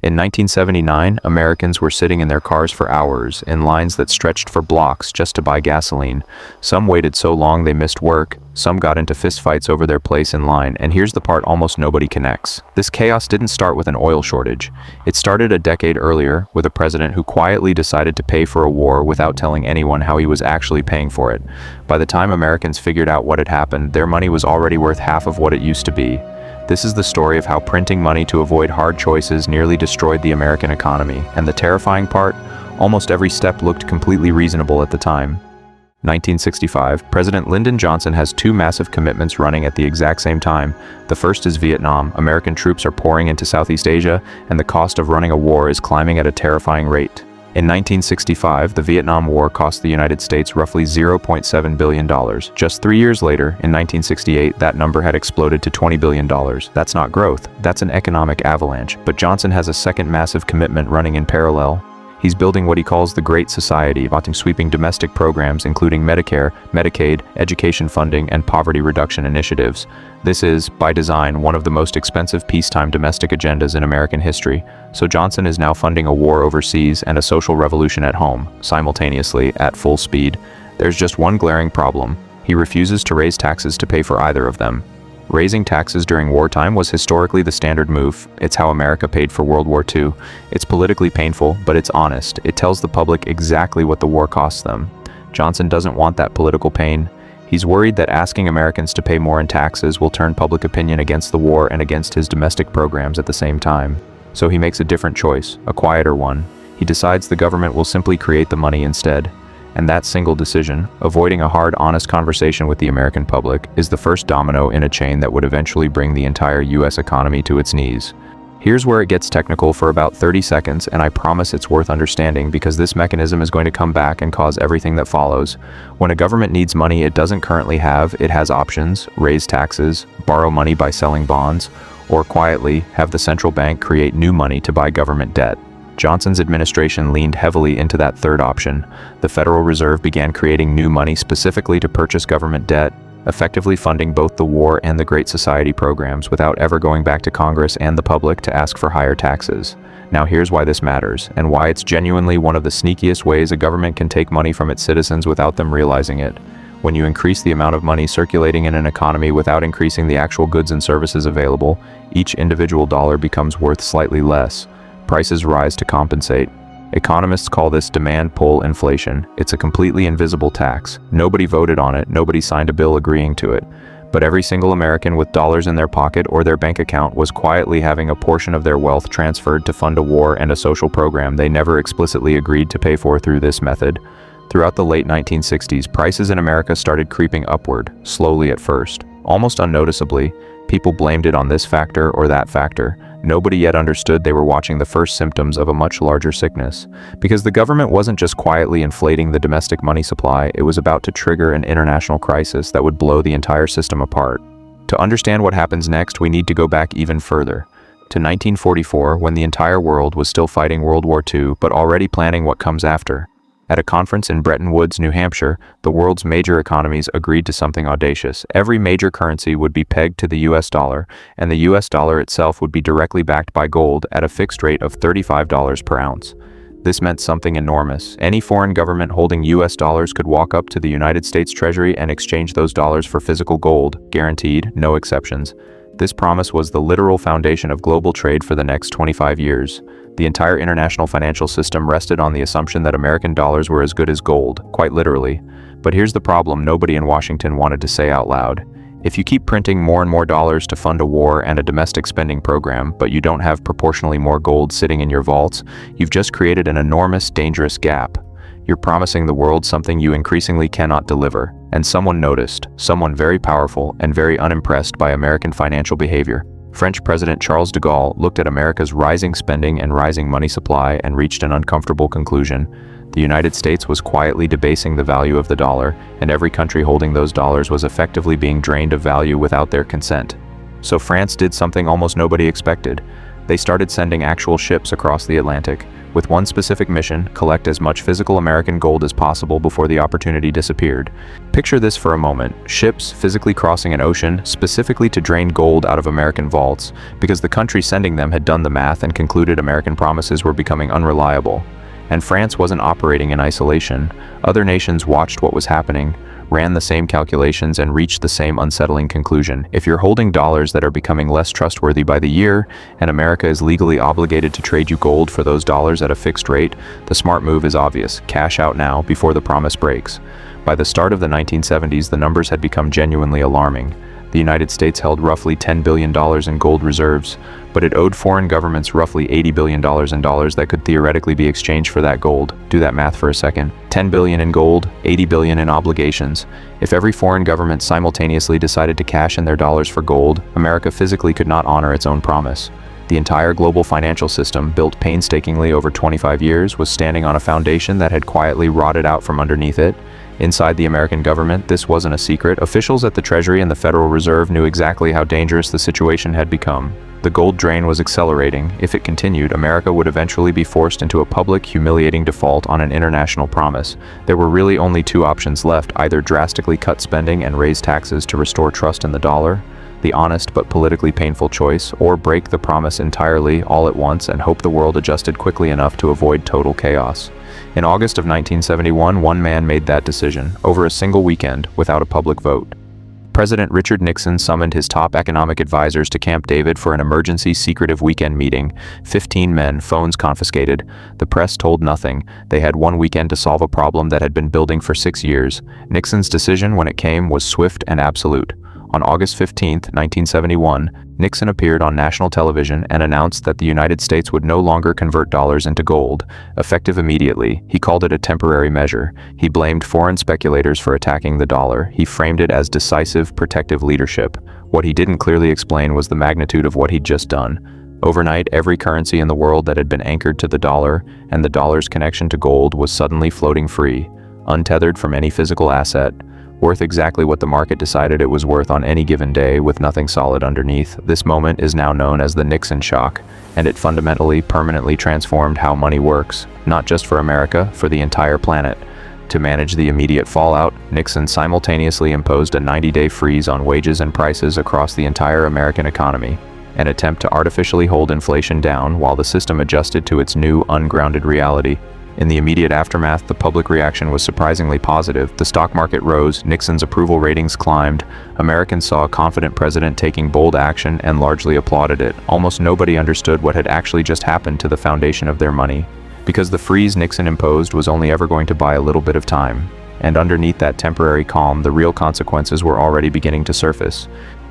In 1979, Americans were sitting in their cars for hours, in lines that stretched for blocks just to buy gasoline. Some waited so long they missed work, some got into fistfights over their place in line, and here's the part almost nobody connects. This chaos didn't start with an oil shortage. It started a decade earlier, with a president who quietly decided to pay for a war without telling anyone how he was actually paying for it. By the time Americans figured out what had happened, their money was already worth half of what it used to be. This is the story of how printing money to avoid hard choices nearly destroyed the American economy, and the terrifying part, almost every step looked completely reasonable at the time. 1965, President Lyndon Johnson has two massive commitments running at the exact same time. The first is Vietnam. American troops are pouring into Southeast Asia, and the cost of running a war is climbing at a terrifying rate. In 1965, the Vietnam War cost the United States roughly $0.7 billion. Just 3 years later, in 1968, that number had exploded to $20 billion. That's not growth, that's an economic avalanche. But Johnson has a second massive commitment running in parallel. He's building what he calls the Great Society, sweeping domestic programs including Medicare, Medicaid, education funding, and poverty reduction initiatives. This is, by design, one of the most expensive peacetime domestic agendas in American history. So Johnson is now funding a war overseas and a social revolution at home, simultaneously, at full speed. There's just one glaring problem. He refuses to raise taxes to pay for either of them. Raising taxes during wartime was historically the standard move. It's how America paid for World War II. It's politically painful, but it's honest. It tells the public exactly what the war costs them. Johnson doesn't want that political pain. He's worried that asking Americans to pay more in taxes will turn public opinion against the war and against his domestic programs at the same time. So he makes a different choice, a quieter one. He decides the government will simply create the money instead. And that single decision, avoiding a hard, honest conversation with the American public, is the first domino in a chain that would eventually bring the entire US economy to its knees. Here's where it gets technical for about 30 seconds, and I promise it's worth understanding because this mechanism is going to come back and cause everything that follows. When a government needs money it doesn't currently have, it has options: raise taxes, borrow money by selling bonds, or quietly have the central bank create new money to buy government debt. Johnson's administration leaned heavily into that third option. The Federal Reserve began creating new money specifically to purchase government debt, effectively funding both the war and the Great Society programs without ever going back to Congress and the public to ask for higher taxes. Now here's why this matters, and why it's genuinely one of the sneakiest ways a government can take money from its citizens without them realizing it. When you increase the amount of money circulating in an economy without increasing the actual goods and services available, each individual dollar becomes worth slightly less. Prices rise to compensate. Economists call this demand-pull inflation. It's a completely invisible tax. Nobody voted on it, nobody signed a bill agreeing to it. But every single American with dollars in their pocket or their bank account was quietly having a portion of their wealth transferred to fund a war and a social program they never explicitly agreed to pay for through this method. Throughout the late 1960s, prices in America started creeping upward, slowly at first. Almost unnoticeably, people blamed it on this factor or that factor. Nobody yet understood they were watching the first symptoms of a much larger sickness. Because the government wasn't just quietly inflating the domestic money supply, it was about to trigger an international crisis that would blow the entire system apart. To understand what happens next, we need to go back even further. To 1944, when the entire world was still fighting World War II, but already planning what comes after. At a conference in Bretton Woods, New Hampshire, the world's major economies agreed to something audacious. Every major currency would be pegged to the US dollar, and the US dollar itself would be directly backed by gold at a fixed rate of $35 per ounce. This meant something enormous. Any foreign government holding US dollars could walk up to the United States Treasury and exchange those dollars for physical gold, guaranteed, no exceptions. This promise was the literal foundation of global trade for the next 25 years. The entire international financial system rested on the assumption that American dollars were as good as gold, quite literally. But here's the problem nobody in Washington wanted to say out loud. If you keep printing more and more dollars to fund a war and a domestic spending program, but you don't have proportionally more gold sitting in your vaults, you've just created an enormous, dangerous gap. You're promising the world something you increasingly cannot deliver. And someone noticed, someone very powerful and very unimpressed by American financial behavior. French President Charles de Gaulle looked at America's rising spending and rising money supply and reached an uncomfortable conclusion. The United States was quietly debasing the value of the dollar, and every country holding those dollars was effectively being drained of value without their consent. So France did something almost nobody expected. They started sending actual ships across the Atlantic, with one specific mission: collect as much physical American gold as possible before the opportunity disappeared. Picture this for a moment: ships physically crossing an ocean specifically to drain gold out of American vaults, because the country sending them had done the math and concluded American promises were becoming unreliable. And France wasn't operating in isolation. Other nations watched what was happening, ran the same calculations, and reached the same unsettling conclusion. If you're holding dollars that are becoming less trustworthy by the year, and America is legally obligated to trade you gold for those dollars at a fixed rate, the smart move is obvious: cash out now before the promise breaks. By the start of the 1970s, the numbers had become genuinely alarming. The United States held roughly $10 billion in gold reserves, but it owed foreign governments roughly $80 billion in dollars that could theoretically be exchanged for that gold. Do that math for a second. 10 billion in gold, 80 billion in obligations. If every foreign government simultaneously decided to cash in their dollars for gold, America physically could not honor its own promise. The entire global financial system, built painstakingly over 25 years, was standing on a foundation that had quietly rotted out from underneath it. Inside the American government, this wasn't a secret. Officials at the Treasury and the Federal Reserve knew exactly how dangerous the situation had become. The gold drain was accelerating. If it continued, America would eventually be forced into a public, humiliating default on an international promise. There were really only two options left: either drastically cut spending and raise taxes to restore trust in the dollar, the honest but politically painful choice, or break the promise entirely all at once and hope the world adjusted quickly enough to avoid total chaos. In August of 1971, one man made that decision, over a single weekend, without a public vote. President Richard Nixon summoned his top economic advisors to Camp David for an emergency secretive weekend meeting. 15 men, phones confiscated. The press told nothing. They had one weekend to solve a problem that had been building for 6 years. Nixon's decision, when it came, was swift and absolute. On August 15, 1971, Nixon appeared on national television and announced that the United States would no longer convert dollars into gold, effective immediately. He called it a temporary measure. He blamed foreign speculators for attacking the dollar. He framed it as decisive, protective leadership. What he didn't clearly explain was the magnitude of what he'd just done. Overnight, every currency in the world that had been anchored to the dollar and the dollar's connection to gold was suddenly floating free, untethered from any physical asset, worth exactly what the market decided it was worth on any given day, with nothing solid underneath. This moment is now known as the Nixon shock, and it fundamentally, permanently transformed how money works, not just for America, for the entire planet. To manage the immediate fallout, Nixon simultaneously imposed a 90-day freeze on wages and prices across the entire American economy, an attempt to artificially hold inflation down while the system adjusted to its new, ungrounded reality. In the immediate aftermath, the public reaction was surprisingly positive. The stock market rose, Nixon's approval ratings climbed, Americans saw a confident president taking bold action and largely applauded it. Almost nobody understood what had actually just happened to the foundation of their money, because the freeze Nixon imposed was only ever going to buy a little bit of time. And underneath that temporary calm, the real consequences were already beginning to surface.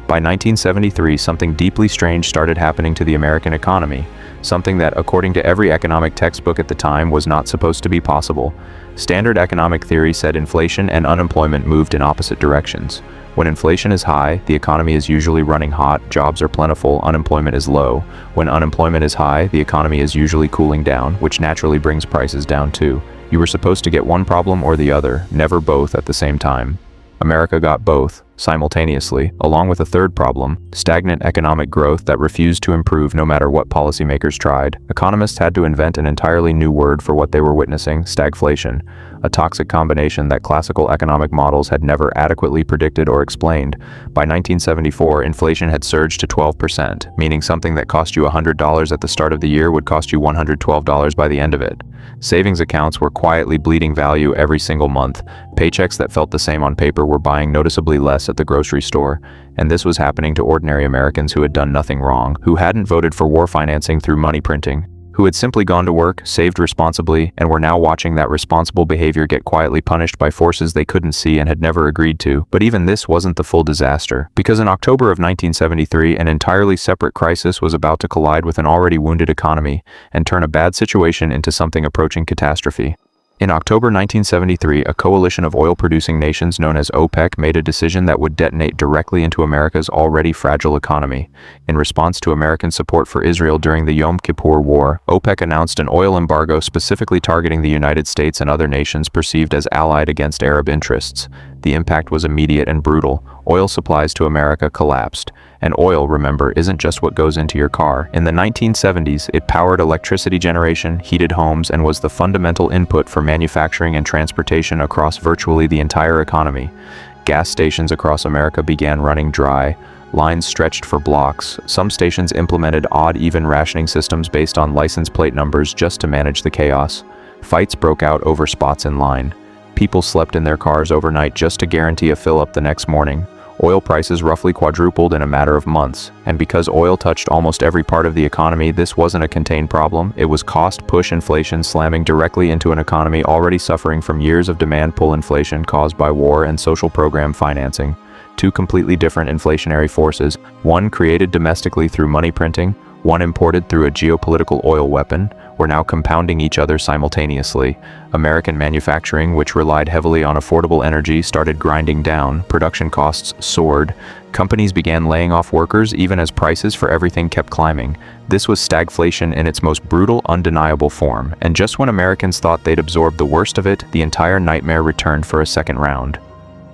By 1973, something deeply strange started happening to the American economy. Something that, according to every economic textbook at the time, was not supposed to be possible. Standard economic theory said inflation and unemployment moved in opposite directions. When inflation is high, the economy is usually running hot, jobs are plentiful, unemployment is low. When unemployment is high, the economy is usually cooling down, which naturally brings prices down too. You were supposed to get one problem or the other, never both at the same time. America got both, simultaneously, along with a third problem: stagnant economic growth that refused to improve no matter what policymakers tried. Economists had to invent an entirely new word for what they were witnessing: stagflation, a toxic combination that classical economic models had never adequately predicted or explained. By 1974, inflation had surged to 12%, meaning something that cost you $100 at the start of the year would cost you $112 by the end of it. Savings accounts were quietly bleeding value every single month. Paychecks that felt the same on paper were buying noticeably less at the grocery store, and this was happening to ordinary Americans who had done nothing wrong, who hadn't voted for war financing through money printing, who had simply gone to work, saved responsibly, and were now watching that responsible behavior get quietly punished by forces they couldn't see and had never agreed to. But even this wasn't the full disaster, because in October of 1973, an entirely separate crisis was about to collide with an already wounded economy and turn a bad situation into something approaching catastrophe. In October 1973, a coalition of oil-producing nations known as OPEC made a decision that would detonate directly into America's already fragile economy. In response to American support for Israel during the Yom Kippur War, OPEC announced an oil embargo specifically targeting the United States and other nations perceived as allied against Arab interests. the impact was immediate and brutal. Oil supplies to America collapsed. And oil, remember, isn't just what goes into your car. In the 1970s, it powered electricity generation, heated homes, and was the fundamental input for manufacturing and transportation across virtually the entire economy. Gas stations across America began running dry. Lines stretched for blocks. Some stations implemented odd, even rationing systems based on license plate numbers just to manage the chaos. Fights broke out over spots in line. People slept in their cars overnight just to guarantee a fill-up the next morning. Oil prices roughly quadrupled in a matter of months, and because oil touched almost every part of the economy, this wasn't a contained problem. It was cost-push inflation slamming directly into an economy already suffering from years of demand-pull inflation caused by war and social program financing. Two completely different inflationary forces, one created domestically through money printing, one imported through a geopolitical oil weapon, were now compounding each other simultaneously. American manufacturing, which relied heavily on affordable energy, started grinding down, production costs soared, companies began laying off workers even as prices for everything kept climbing. This was stagflation in its most brutal, undeniable form, and just when Americans thought they'd absorbed the worst of it, the entire nightmare returned for a second round.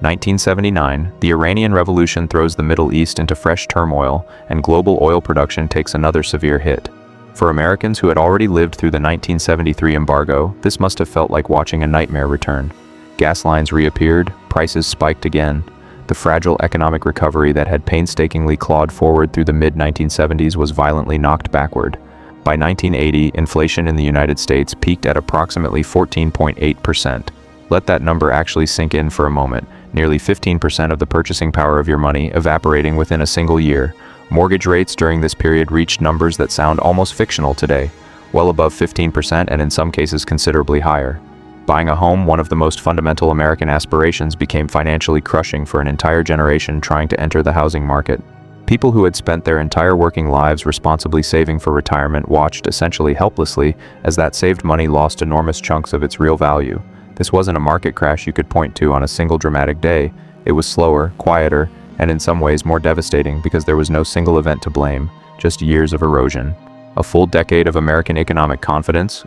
1979, the Iranian Revolution throws the Middle East into fresh turmoil, and global oil production takes another severe hit. For Americans who had already lived through the 1973 embargo, this must have felt like watching a nightmare return. Gas lines reappeared, prices spiked again. The fragile economic recovery that had painstakingly clawed forward through the mid-1970s was violently knocked backward. By 1980, inflation in the United States peaked at approximately 14.8%. Let that number actually sink in for a moment. Nearly 15% of the purchasing power of your money evaporating within a single year. Mortgage rates during this period reached numbers that sound almost fictional today, well above 15% and in some cases considerably higher. Buying a home, one of the most fundamental American aspirations, became financially crushing for an entire generation trying to enter the housing market. People who had spent their entire working lives responsibly saving for retirement watched essentially helplessly as that saved money lost enormous chunks of its real value. This wasn't a market crash you could point to on a single dramatic day. It was slower, quieter, and in some ways more devastating because there was no single event to blame, just years of erosion. A full decade of American economic confidence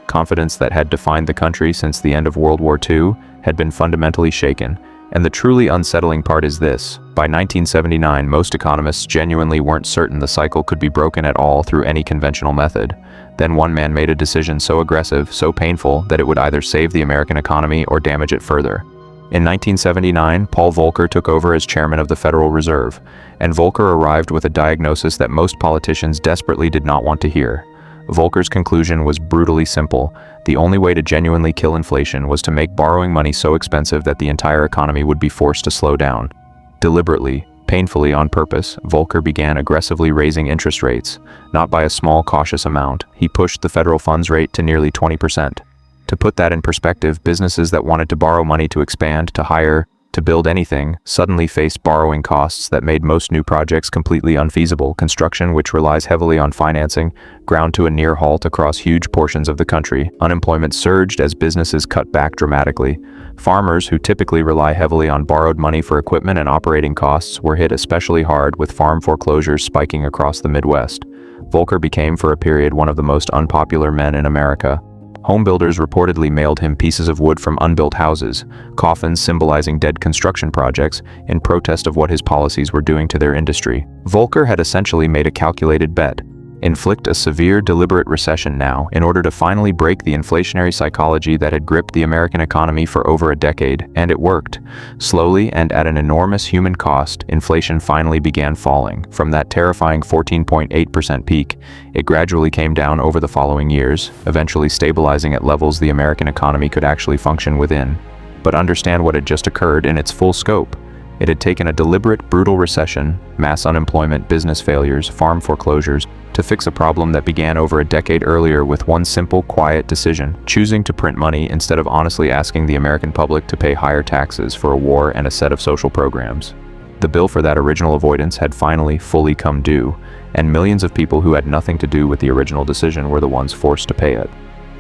that had defined the country since the end of World War II, had been fundamentally shaken. And the truly unsettling part is this: by 1979, most economists genuinely weren't certain the cycle could be broken at all through any conventional method. Then one man made a decision so aggressive, so painful, that it would either save the American economy or damage it further. In 1979, Paul Volcker took over as chairman of the Federal Reserve, and Volcker arrived with a diagnosis that most politicians desperately did not want to hear. Volcker's conclusion was brutally simple. The only way to genuinely kill inflation was to make borrowing money so expensive that the entire economy would be forced to slow down. Deliberately, painfully on purpose, Volcker began aggressively raising interest rates. Not by a small, cautious amount, he pushed the federal funds rate to nearly 20%. To put that in perspective, businesses that wanted to borrow money to expand, to hire, to build anything, suddenly faced borrowing costs that made most new projects completely unfeasible. Construction, which relies heavily on financing, ground to a near halt across huge portions of the country. Unemployment surged as businesses cut back dramatically. Farmers, who typically rely heavily on borrowed money for equipment and operating costs, were hit especially hard, with farm foreclosures spiking across the Midwest. Volcker became for a period one of the most unpopular men in America. Homebuilders reportedly mailed him pieces of wood from unbuilt houses, coffins symbolizing dead construction projects, in protest of what his policies were doing to their industry. Volcker had essentially made a calculated bet: inflict a severe, deliberate recession now in order to finally break the inflationary psychology that had gripped the American economy for over a decade, and it worked. Slowly and at an enormous human cost, inflation finally began falling. From that terrifying 14.8% peak, it gradually came down over the following years, eventually stabilizing at levels the American economy could actually function within. But understand what had just occurred in its full scope. It had taken a deliberate, brutal recession, mass unemployment, business failures, farm foreclosures, to fix a problem that began over a decade earlier with one simple, quiet decision: choosing to print money instead of honestly asking the American public to pay higher taxes for a war and a set of social programs. The bill for that original avoidance had finally fully come due, and millions of people who had nothing to do with the original decision were the ones forced to pay it.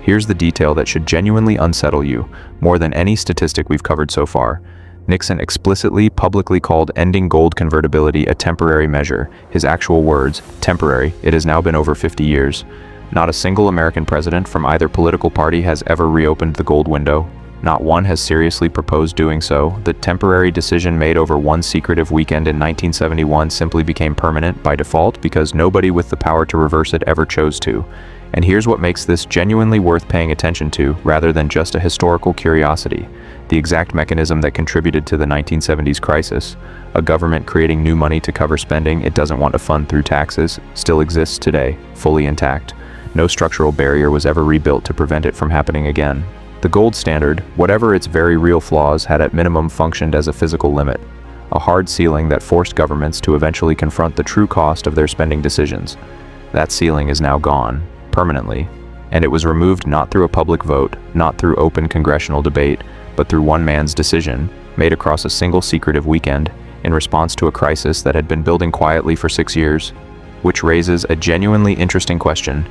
Here's the detail that should genuinely unsettle you, more than any statistic we've covered so far. Nixon explicitly, publicly called ending gold convertibility a temporary measure. His actual words: temporary. It has now been over 50 years. Not a single American president from either political party has ever reopened the gold window. Not one has seriously proposed doing so. The temporary decision made over one secretive weekend in 1971 simply became permanent by default because nobody with the power to reverse it ever chose to. And here's what makes this genuinely worth paying attention to, rather than just a historical curiosity. The exact mechanism that contributed to the 1970s crisis, a government creating new money to cover spending it doesn't want to fund through taxes, still exists today, fully intact. No structural barrier was ever rebuilt to prevent it from happening again. The gold standard, whatever its very real flaws, had at minimum functioned as a physical limit, a hard ceiling that forced governments to eventually confront the true cost of their spending decisions. That ceiling is now gone, permanently, and it was removed not through a public vote, not through open congressional debate, but through one man's decision, made across a single secretive weekend, in response to a crisis that had been building quietly for 6 years. Which raises a genuinely interesting question.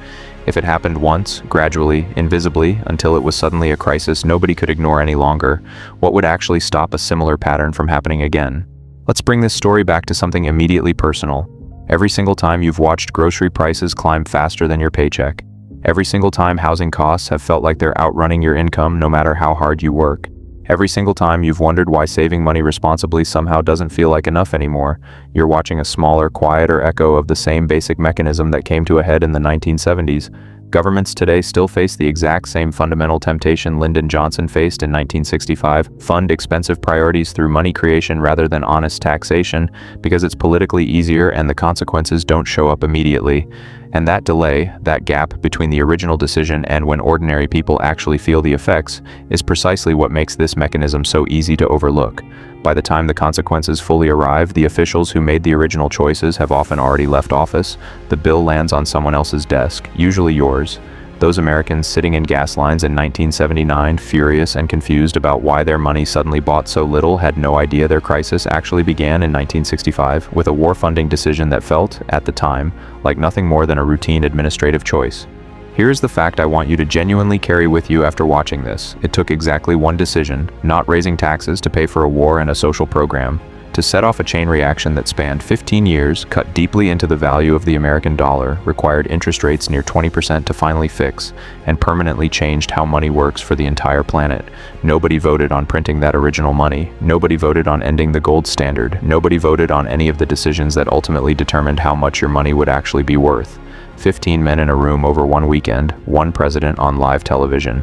If it happened once, gradually, invisibly, until it was suddenly a crisis nobody could ignore any longer, what would actually stop a similar pattern from happening again? Let's bring this story back to something immediately personal. Every single time you've watched grocery prices climb faster than your paycheck. Every single time housing costs have felt like they're outrunning your income no matter how hard you work. Every single time you've wondered why saving money responsibly somehow doesn't feel like enough anymore, you're watching a smaller, quieter echo of the same basic mechanism that came to a head in the 1970s. Governments today still face the exact same fundamental temptation Lyndon Johnson faced in 1965, fund expensive priorities through money creation rather than honest taxation, because it's politically easier and the consequences don't show up immediately. And that delay, that gap between the original decision and when ordinary people actually feel the effects, is precisely what makes this mechanism so easy to overlook. By the time the consequences fully arrive, the officials who made the original choices have often already left office. The bill lands on someone else's desk, usually yours. Those Americans sitting in gas lines in 1979, furious and confused about why their money suddenly bought so little, had no idea their crisis actually began in 1965 with a war funding decision that felt, at the time, like nothing more than a routine administrative choice. Here's the fact I want you to genuinely carry with you after watching this. It took exactly one decision, not raising taxes to pay for a war and a social program, to set off a chain reaction that spanned 15 years, cut deeply into the value of the American dollar, required interest rates near 20% to finally fix, and permanently changed how money works for the entire planet. Nobody voted on printing that original money. Nobody voted on ending the gold standard. Nobody voted on any of the decisions that ultimately determined how much your money would actually be worth. 15 men in a room over one weekend, one president on live television.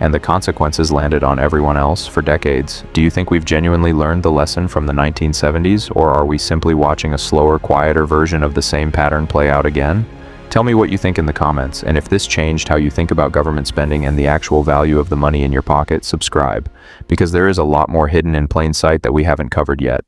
And the consequences landed on everyone else for decades. Do you think we've genuinely learned the lesson from the 1970s, or are we simply watching a slower, quieter version of the same pattern play out again? Tell me what you think in the comments, and if this changed how you think about government spending and the actual value of the money in your pocket, subscribe, because there is a lot more hidden in plain sight that we haven't covered yet.